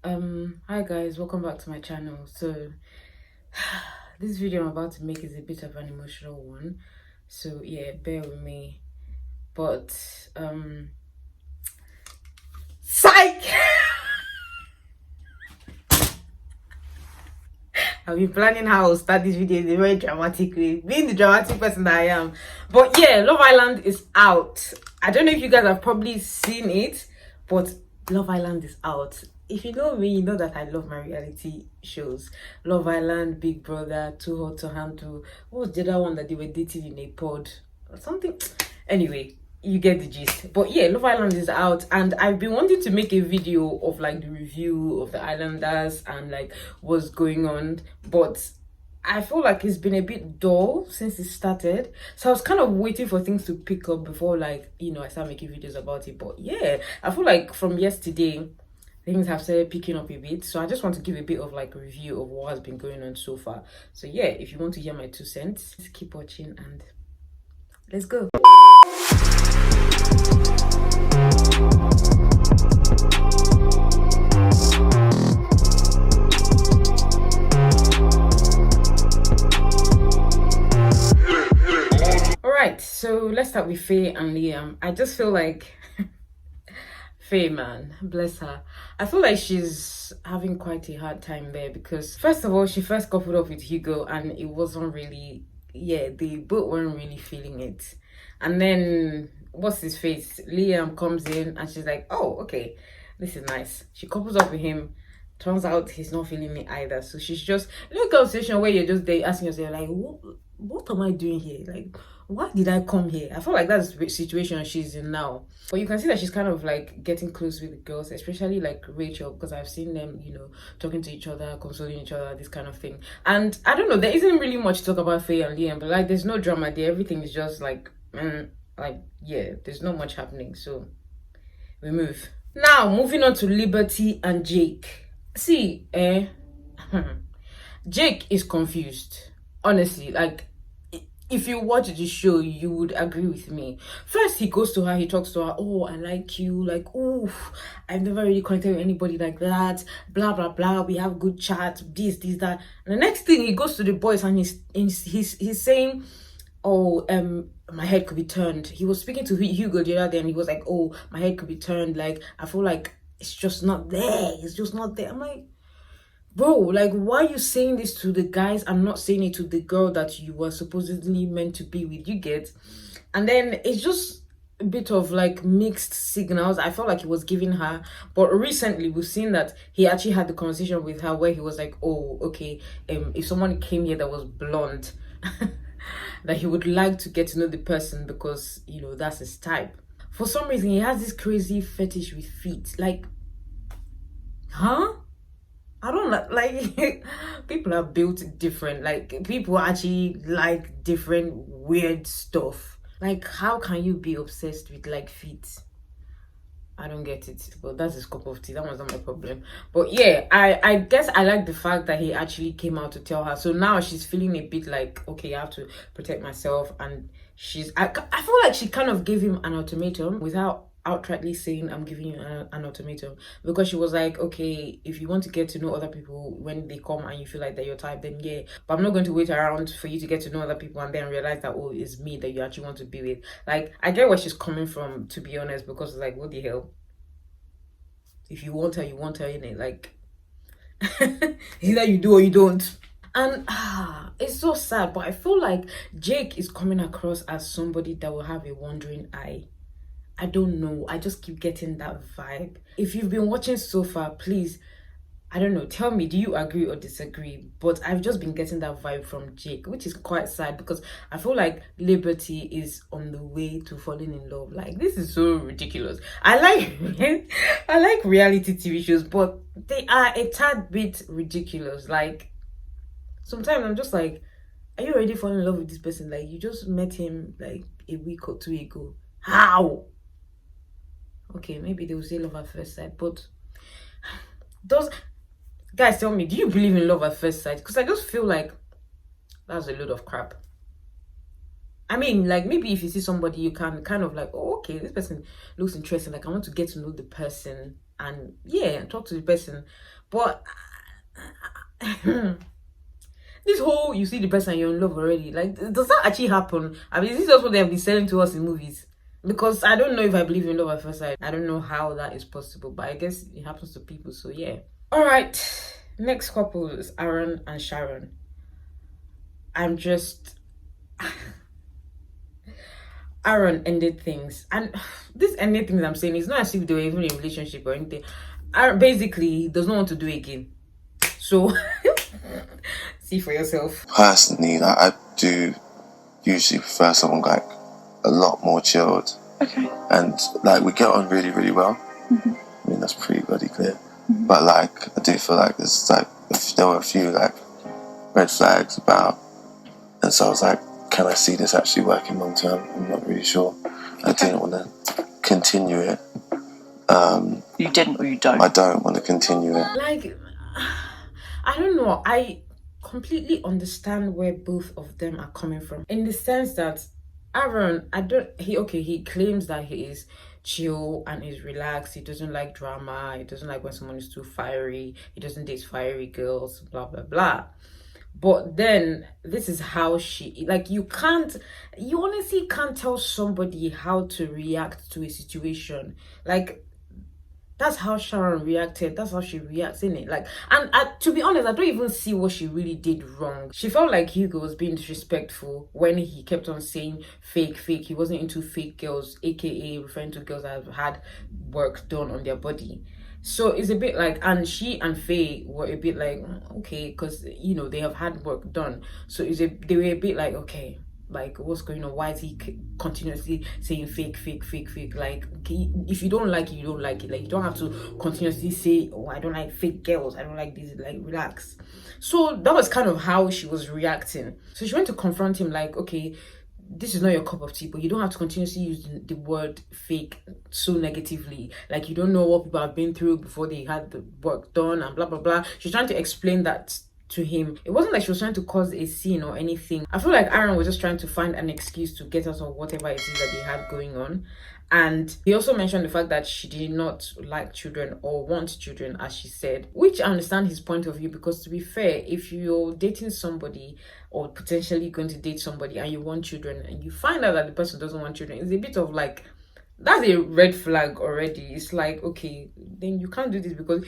Hi guys, welcome back to my channel. So this video I'm about to make is a bit of an emotional one, so yeah, bear with me. But psych. I've been planning how I'll start this video in a very dramatic way, being the dramatic person that I am. But yeah, Love Island is out. I don't know if you guys have probably seen it, but Love Island is out. If you know me, you know that I love my reality shows. Love Island, Big Brother, Too Hot to Handle. What was the other one that they were dating in a pod or something? Anyway, you get the gist. But yeah, Love Island is out, and I've been wanting to make a video of like the review of the Islanders and like what's going on, but I feel like it's been a bit dull since it started. So I was kind of waiting for things to pick up before, like, I start making videos about it. But yeah, I feel like from yesterday things have started picking up a bit. So I just want to give a bit of like a review of what has been going on so far. So yeah, if you want to hear my 2 cents, just keep watching and let's go. Alright, so let's start with Faye and Liam. I just feel like Faye, man, bless her. I feel like she's having quite a hard time there because first of all, she first coupled up with Hugo and it wasn't really, they both weren't really feeling it. And then what's his face? Liam comes in and she's like, oh, okay, this is nice. She couples up with him. Turns out he's not feeling it either. So she's just in a conversation where you're just there asking yourself, like, what am I doing here? Like, why did I come here? I feel like that's the situation she's in now. But you can see that she's kind of like getting close with the girls, especially like Rachael, because I've seen them, talking to each other, consoling each other, this kind of thing. And I don't know, there isn't really much to talk about Faye and Liam, but like there's no drama there. Everything is just like, there's not much happening. So we move. Now, moving on to Liberty and Jake. See, Jake is confused. Honestly, like, if you watch the show, you would agree with me. First, he goes to her, he talks to her, oh, I like you, like, oh, I've never really connected with anybody like that, blah, blah, blah, we have good chat, this, that. And the next thing, he goes to the boys and he's saying, oh, my head could be turned. He was speaking to Hugo the other day and he was like, oh, my head could be turned, like, I feel like it's just not there, it's just not there. I'm like, bro, like, why are you saying this to the guys and not saying it to the girl that you were supposedly meant to be with? You get? And then it's just a bit of like mixed signals. I felt like he was giving her, but recently we've seen that he actually had the conversation with her where he was like, oh, okay, if someone came here that was blonde, that he would like to get to know the person because, that's his type. For some reason, he has this crazy fetish with feet. Like, huh? I don't like people are built different. Like, people actually like different weird stuff. Like, how can you be obsessed with like feet? I don't get it, but that's his cup of tea. That was not my problem. But yeah, I guess I like the fact that he actually came out to tell her. So now she's feeling a bit like, okay, I have to protect myself. And I feel like she kind of gave him an ultimatum without outrightly saying I'm giving you an ultimatum, because she was like, okay, if you want to get to know other people when they come and you feel like they're your type, then yeah, but I'm not going to wait around for you to get to know other people and then realize that, oh, it's me that you actually want to be with. Like, I get where she's coming from, to be honest, because like, what the hell, if you want her, you want her, innit? Like, either you do or you don't. And it's so sad, but I feel like Jake is coming across as somebody that will have a wandering eye. I don't know, I just keep getting that vibe. If you've been watching so far, please, I don't know, tell me, do you agree or disagree? But I've just been getting that vibe from Jake, which is quite sad because I feel like Liberty is on the way to falling in love. Like, this is so ridiculous. I like reality TV shows, but they are a tad bit ridiculous. Like, sometimes I'm just like, are you already falling in love with this person? Like, you just met him like a week or two ago. How? Okay, maybe they will say love at first sight, but guys, tell me, do you believe in love at first sight? Because I just feel like that's a load of crap. I mean, like, maybe if you see somebody, you can kind of like, oh, okay, this person looks interesting, like, I want to get to know the person and yeah, talk to the person. But this whole you see the person you're in love already, like, does that actually happen? I mean, is this just what they have been selling to us in movies? Because I don't know if I believe in love at first sight. I don't know how that is possible, but I guess it happens to people, so yeah. All right, next couple is Aaron and Sharon. I'm just Aaron ended things, and this ended things I'm saying, it's not as if they were even in a relationship or anything. Aaron basically does not want to do it again, so see for yourself. Personally, like, I do usually prefer someone like a lot more chilled. Okay. And like we get on really, really well. Mm-hmm. I mean, that's pretty bloody clear. Mm-hmm. But like, I do feel like there's like there were a few like red flags about, and so I was like, can I see this actually working long term? I'm not really sure. Okay. I didn't want to continue it. You didn't, or you don't? I don't want to continue it. Like, I don't know. I completely understand where both of them are coming from, in the sense that Aaron, he claims that he is chill and is relaxed. He doesn't like drama. He doesn't like when someone is too fiery. He doesn't date fiery girls, blah blah blah. But then this is how she, like, you honestly can't tell somebody how to react to a situation. Like, that's how Sharon reacted. That's how she reacts, in it. Like, and to be honest, I don't even see what she really did wrong. She felt like Hugo was being disrespectful when he kept on saying fake. He wasn't into fake girls, aka referring to girls that have had work done on their body. So it's a bit like, and she and Faye were a bit like, okay, because you know they have had work done. So they were a bit like, okay, like, what's going on? Why is he continuously saying fake? Like, okay, if you don't like it, you don't like it. Like, you don't have to continuously say, oh, I don't like fake girls, I don't like this. Like, relax. So that was kind of how she was reacting. So she went to confront him like, okay, this is not your cup of tea, but you don't have to continuously use the word fake so negatively. Like, you don't know what people have been through before they had the work done and blah blah blah. She's trying to explain that to him. It wasn't like she was trying to cause a scene or anything. I feel like Aaron was just trying to find an excuse to get out of whatever it is that they had going on. And he also mentioned the fact that she did not like children or want children, as she said, which I understand his point of view, because to be fair, if you're dating somebody or potentially going to date somebody and you want children and you find out that the person doesn't want children, it's a bit of like, that's a red flag already. It's like, okay, then you can't do this, because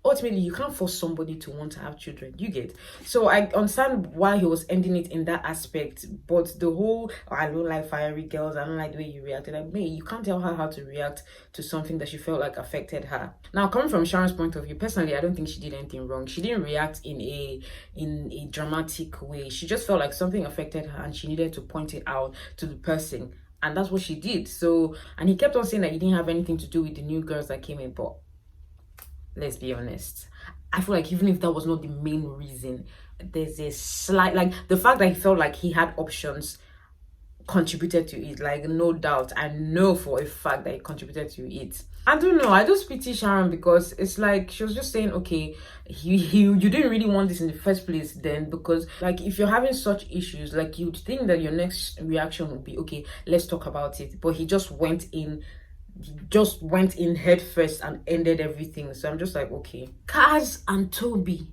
ultimately you can't force somebody to want to have children, you get. So I understand why he was ending it in that aspect, but the whole, oh, I don't like fiery girls, I don't like the way you reacted, like, me, you can't tell her how to react to something that she felt like affected her. Now, coming from Sharon's point of view, personally, I don't think she did anything wrong. She didn't react in a dramatic way. She just felt like something affected her and she needed to point it out to the person, and that's what she did. So, and he kept on saying that he didn't have anything to do with the new girls that came in, but let's be honest, I feel like even if that was not the main reason, there's a slight, like, the fact that he felt like he had options contributed to it. Like, no doubt, I know for a fact that it contributed to it. I don't know, I just pity Sharon, because it's like she was just saying, okay, you didn't really want this in the first place then, because like, if you're having such issues, like, you'd think that your next reaction would be, okay, let's talk about it. But he just went in head first and ended everything. So I'm just like, okay. Kaz and Toby,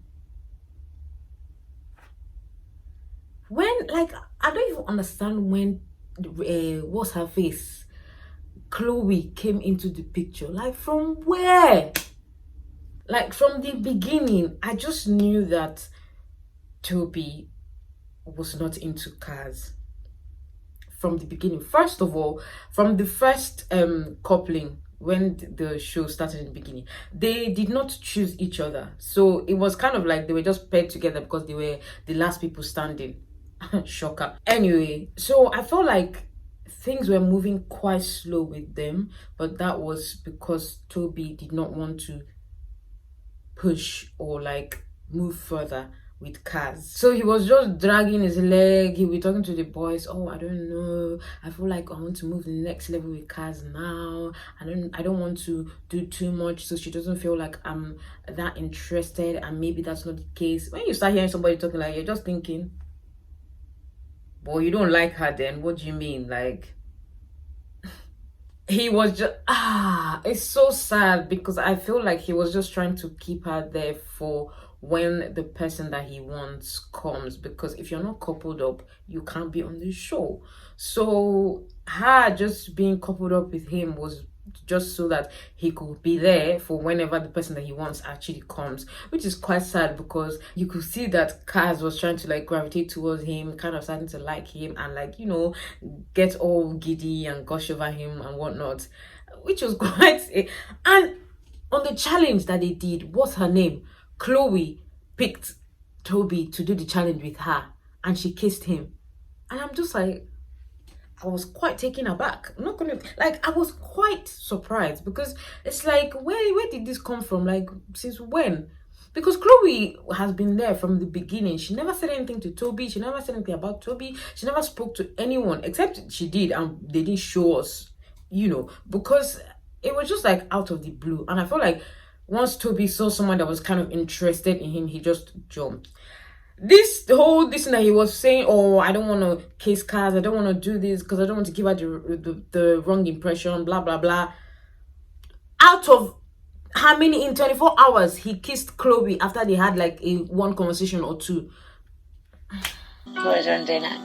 when, like, I don't even understand when what's her face, Chloe, came into the picture. Like, from where? Like, from the beginning, I just knew that Toby was not into Kaz from the beginning. First of all, from the first coupling, when the show started in the beginning, they did not choose each other. So it was kind of like they were just paired together because they were the last people standing. Shocker. Anyway, so I felt like things were moving quite slow with them, but that was because Toby did not want to push or like move further with Kaz. So he was just dragging his leg. He'll be talking to the boys, oh, I don't know, I feel like I want to move to the next level with Kaz now. I don't want to do too much so she doesn't feel like I'm that interested, and maybe that's not the case. When you start hearing somebody talking like, you're just thinking, boy, you don't like her then? What do you mean? Like, he was just it's so sad because I feel like he was just trying to keep her there for when the person that he wants comes, because if you're not coupled up you can't be on the show. So her just being coupled up with him was just so that he could be there for whenever the person that he wants actually comes, which is quite sad because you could see that Kaz was trying to like gravitate towards him, kind of starting to like him and like, you know, get all giddy and gush over him and whatnot, which was quite and on the challenge that they did, what's her name, Chloe picked Toby to do the challenge with her and she kissed him, and I'm just like, I was quite taken aback. I'm not gonna like, I was quite surprised because it's like, where did this come from? Like, since when? Because Chloe has been there from the beginning. She never said anything to Toby. She never said anything about Toby. She never spoke to anyone, except she did, and they didn't show us, you know, because it was just like out of the blue. And I felt like once Toby saw someone that was kind of interested in him, he just jumped. The whole thing that he was saying, oh, I don't want to kiss Kaz, I don't want to do this because I don't want to give her the wrong impression, blah blah blah. Out of how many in 24 hours he kissed Chloe after they had like a one conversation or two. What are you doing dinner?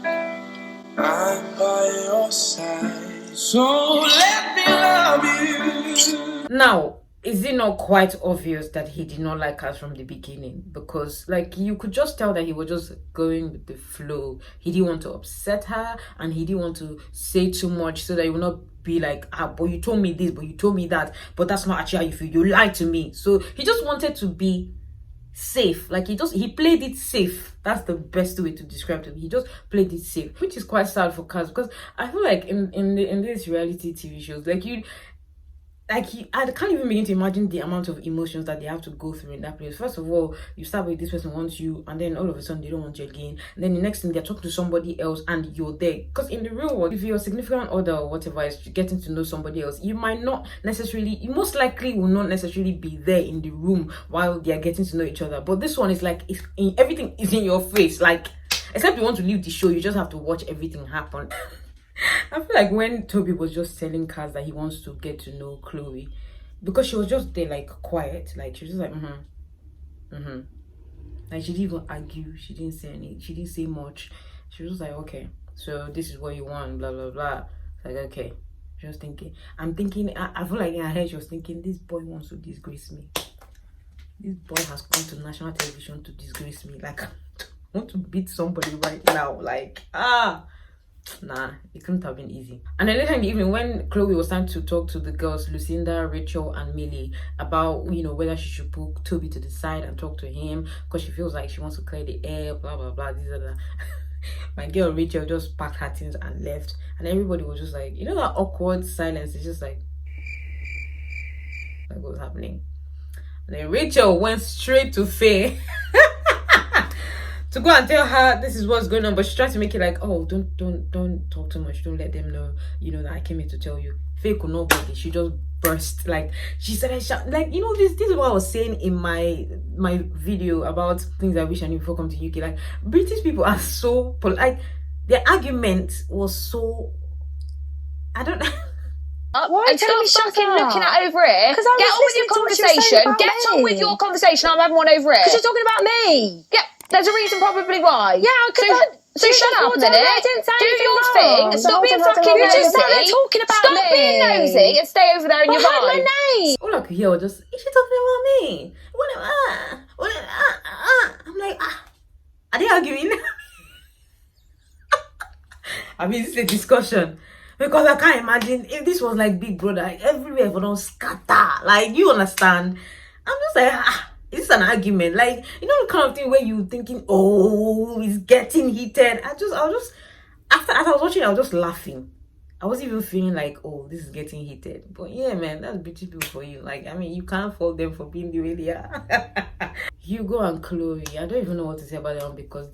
I'm by your side, so let me love you. Now, is it not quite obvious that he did not like us from the beginning? Because like, you could just tell that he was just going with the flow. He didn't want to upset her and he didn't want to say too much so that he would not be like, but you told me this, but you told me that, but that's not actually how you feel, you lied to me. So he just wanted to be safe. Like, he played it safe. That's the best way to describe it. He just played it safe, which is quite sad for Kaz, because I feel like in these reality TV shows, like I can't even begin to imagine the amount of emotions that they have to go through in that place. First of all, you start with this person wants you, and then all of a sudden they don't want you again. And then the next thing, they're talking to somebody else and you're there. Because in the real world, if your significant other or whatever is getting to know somebody else, you most likely will not necessarily be there in the room while they're getting to know each other. But this one is like, everything is in your face. Like, except you want to leave the show, you just have to watch everything happen. I feel like when Toby was just telling Kaz that he wants to get to know Chloe, because she was just there like quiet, like she was just like like she didn't even argue, she didn't say anything, she didn't say much. She was just like, okay, so this is what you want, blah blah blah. Like, okay. She was thinking, I feel like in her head she was thinking, this boy wants to disgrace me. This boy has come to national television to disgrace me. Like, I want to beat somebody right now. Like, nah, it couldn't have been easy. And then later in the evening, when Chloe was trying to talk to the girls, Lucinda, Rachael, and Millie, about, you know, whether she should put Toby to the side and talk to him because she feels like she wants to clear the air, blah blah blah, this and that. My girl Rachael just packed her things and left, and everybody was just like, you know, that awkward silence. It's just like what's happening? And then Rachael went straight to Faye. To go and tell her this is what's going on, but she tried to make it like, oh, don't talk too much, don't let them know, you know, that I came here to tell you. Faye could not believe it. She just burst, like she said, like, you know, this is what I was saying in my video about things I wish I knew before coming to UK. Like, British people are so like, their argument was so, I don't know. Why and stop fucking looking at over here. Get on with your conversation. Get on with your conversation. I'm having one over here. Because you're talking about me. Yep. There's a reason probably why. Yeah, I could. So shut up a minute. Do your thing. Stop being fucking nosy. You just started talking about me. Stop being nosy and stay over there in your vibe. My name. All I could hear was just, is she talking about me? I'm like, are they arguing? I mean, this is a discussion. Because I can't imagine if this was like Big Brother, everywhere for don't scatter. Like, you understand? I'm just like, is this an argument? Like, you know, the kind of thing where you thinking, oh, it's getting heated. I was just, as I was watching, I was just laughing. I wasn't even feeling like, oh, this is getting heated. But yeah, man, that's British people for you. Like, I mean, you can't fault them for being the way they are. Hugo and Chloe, I don't even know what to say about them because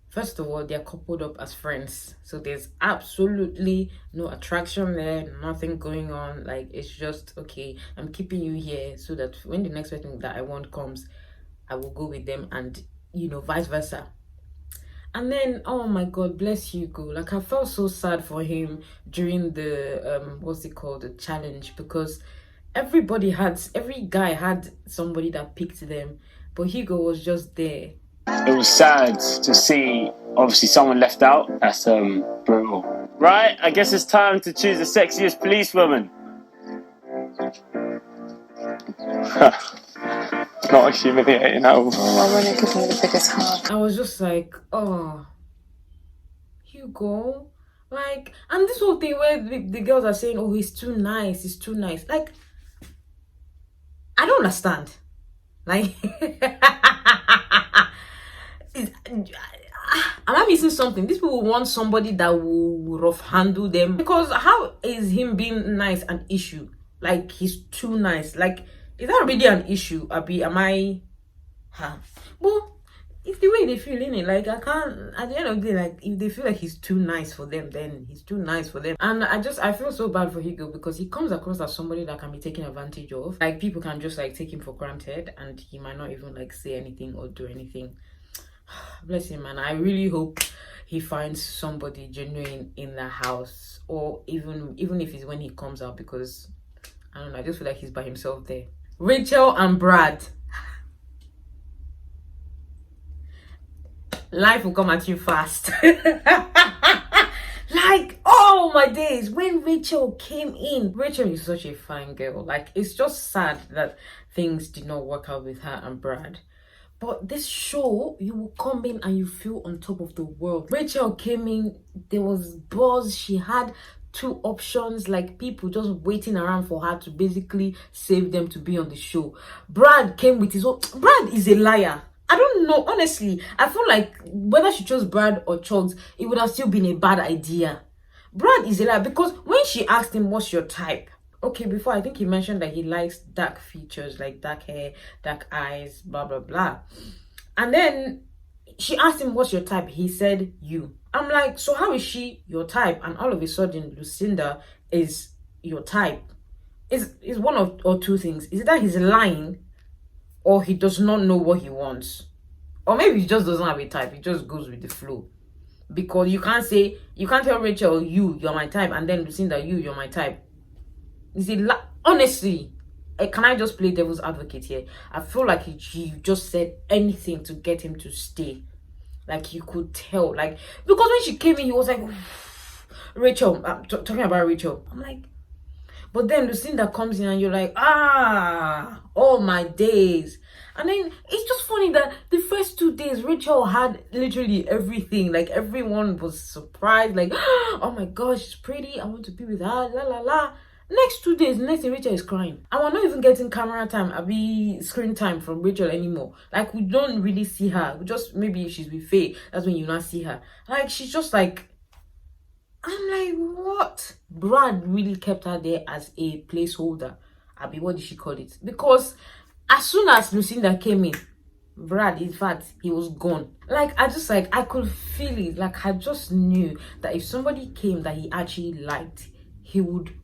first of all, they're coupled up as friends. So there's absolutely no attraction there, nothing going on. Like, it's just, okay, I'm keeping you here so that when the next person that I want comes, I will go with them, and, you know, vice versa. And then, oh my God, bless Hugo. Like, I felt so sad for him during the what's it called, the challenge, because every guy had somebody that picked them, but Hugo was just there. It was sad to see, obviously, someone left out. That's brutal. Right, I guess it's time to choose the sexiest policewoman. Not as humiliating at all. Oh, I want to give him the biggest hug. I was just like, oh, Hugo. Like, and this whole thing where the girls are saying, oh, he's too nice, he's too nice. Like, I don't understand. Like, am I missing something? These people want somebody that will rough handle them. Because how is him being nice an issue? Like, he's too nice. Like, is that really an issue? Abi, am I? Well, it's the way they feel, innit? Like, I can't, at the end of the day, like, if they feel like he's too nice for them, then he's too nice for them. And I feel so bad for Hugo, because he comes across as somebody that can be taken advantage of. Like, people can just, like, take him for granted, and he might not even, like, say anything or do anything. Bless him, man. I really hope he finds somebody genuine in the house, or even if it's when he comes out, because, I don't know, I just feel like he's by himself there. Rachael and Brad. Life will come at you fast. Like, oh my days, when Rachael came in. Rachael is such a fine girl. Like, it's just sad that things did not work out with her and Brad. But this show, you will come in and you feel on top of the world. Rachael came in, there was buzz. She had 2 options, like people just waiting around for her to basically save them to be on the show. Brad came with his own. Brad is a liar. I don't know, honestly. I feel like whether she chose Brad or Chugs, it would have still been a bad idea. Brad is a liar, because when she asked him, what's your type? Okay, before, I think he mentioned that he likes dark features, like dark hair, dark eyes, blah, blah, blah. And then she asked him, what's your type? He said, you. I'm like, so how is she your type? And all of a sudden, Lucinda is your type. Is one or two things. Is it that he's lying, or he does not know what he wants? Or maybe he just doesn't have a type. He just goes with the flow. Because you can't tell Rachael, you're my type, and then Lucinda, you're my type. Honestly, can I just play devil's advocate here? I feel like he just said anything to get him to stay. Like, you could tell. Like, because when she came in, he was like, Rachael, I'm talking about Rachael. I'm like, but then Lucinda comes in and you're like, oh my days. And then it's just funny that the first 2 days, Rachael had literally everything. Like, everyone was surprised. Like, oh my gosh, she's pretty. I want to be with her. La, la, la. Next 2 days, next thing, Rachael is crying. And we're not even getting camera time, screen time from Rachael anymore. Like, we don't really see her. We just, maybe if she's with Faye, that's when you not see her. Like, she's just like, I'm like, what? Brad really kept her there as a placeholder. What did she call it? Because as soon as Lucinda came in, Brad, in fact, he was gone. Like, I could feel it. Like, I just knew that if somebody came that he actually liked, he would.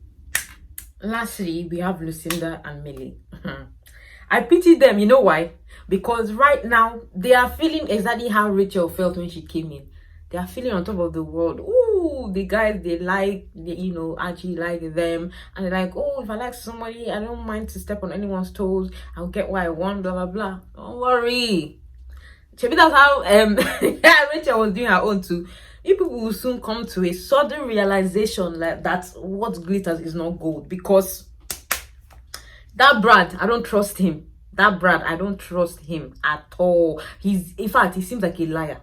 Lastly, we have Lucinda and Millie. I pity them. You know why? Because right now, they are feeling exactly how Rachael felt when she came in. They are feeling on top of the world. Ooh, the guys actually like them. And they're like, oh, if I like somebody, I don't mind to step on anyone's toes. I'll get what I want, blah, blah, blah. Don't worry. Maybe that's how Rachael was doing her own too. People will soon come to a sudden realization that what glitters is not gold. Because that Brad, I don't trust him. That Brad, I don't trust him at all. In fact, he seems like a liar.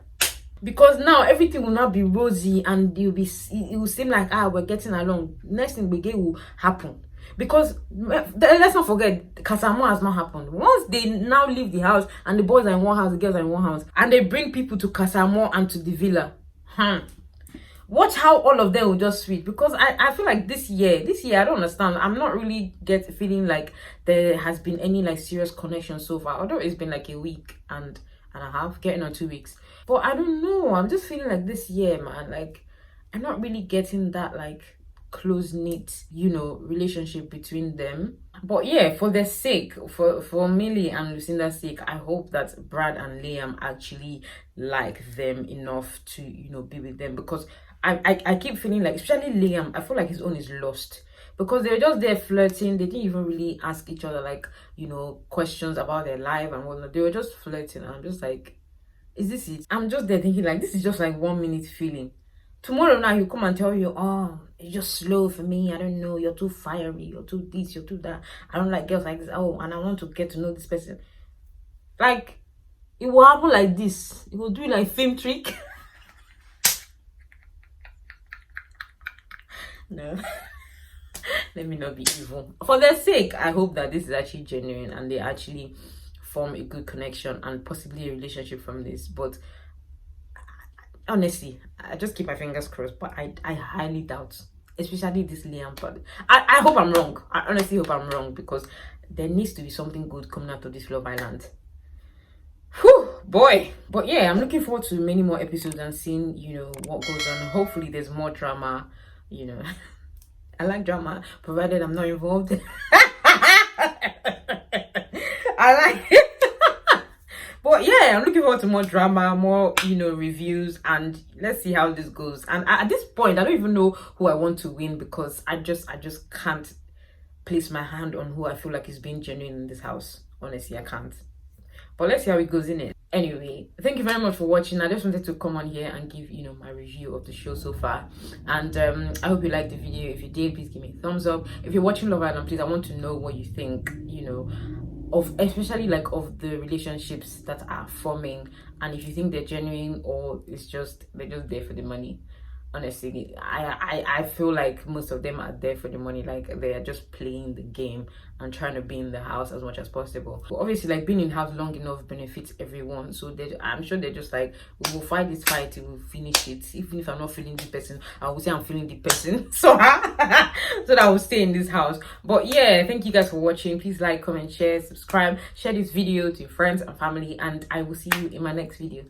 Because now everything will not be rosy, and it will seem like we're getting along. Next thing will happen. Because let's not forget, Casamo has not happened. Once they now leave the house and the boys are in one house, the girls are in one house, and they bring people to Casamo and to the villa. Watch how all of them will just switch. Because I feel like this year I don't understand. I'm not really feeling like there has been any like serious connection so far. Although it's been like a week and a half, getting on 2 weeks. But I don't know. I'm just feeling like this year, man, like I'm not really getting that like close-knit, you know, relationship between them. But yeah, for their sake, for Millie and Lucinda's sake, I hope that Brad and Liam actually like them enough to, you know, be with them, because I keep feeling like, especially Liam, I feel like his own is lost, because they're just there flirting. They didn't even really ask each other, like, you know, questions about their life and whatnot. They were just flirting, and I'm just like, is this it? I'm just there thinking like, this is just like 1 minute feeling. Tomorrow now he'll come and tell you, oh, it's just slow for me, I don't know, you're too fiery, you're too this, you're too that, I don't like girls like this, oh, and I want to get to know this person. Like, it will happen like this. It will do like film trick. No. Let me not be evil. For their sake, I hope that this is actually genuine and they actually form a good connection and possibly a relationship from this. But honestly, I just keep my fingers crossed, but I highly doubt, especially this Liam part. I hope I'm wrong. I honestly hope I'm wrong, because there needs to be something good coming out of this Love Island. Whew, boy. But yeah, I'm looking forward to many more episodes and seeing, you know, what goes on. Hopefully there's more drama, you know. I like drama, provided I'm not involved. I like it. But yeah, I'm looking forward to more drama, more, you know, reviews, and let's see how this goes. And at this point, I don't even know who I want to win, because I just can't place my hand on who I feel like is being genuine in this house. Honestly, I can't. But let's see how it goes, in it. Anyway, thank you very much for watching. I just wanted to come on here and give, you know, my review of the show so far. And I hope you liked the video. If you did, please give me a thumbs up. If you're watching Love Island, please, I want to know what you think, you know, of, especially like of the relationships that are forming, and if you think they're genuine or it's just, they're just there for the money. Honestly, I feel like most of them are there for the money. Like, they are just playing the game and trying to be in the house as much as possible. But obviously, like, being in house long enough benefits everyone. So I'm sure they're just like, we will fight this fight, we will finish it. Even if I'm not feeling the person, I will say I'm feeling the person. So that I will stay in this house. But yeah, thank you guys for watching. Please like, comment, share, subscribe, share this video to your friends and family, and I will see you in my next video.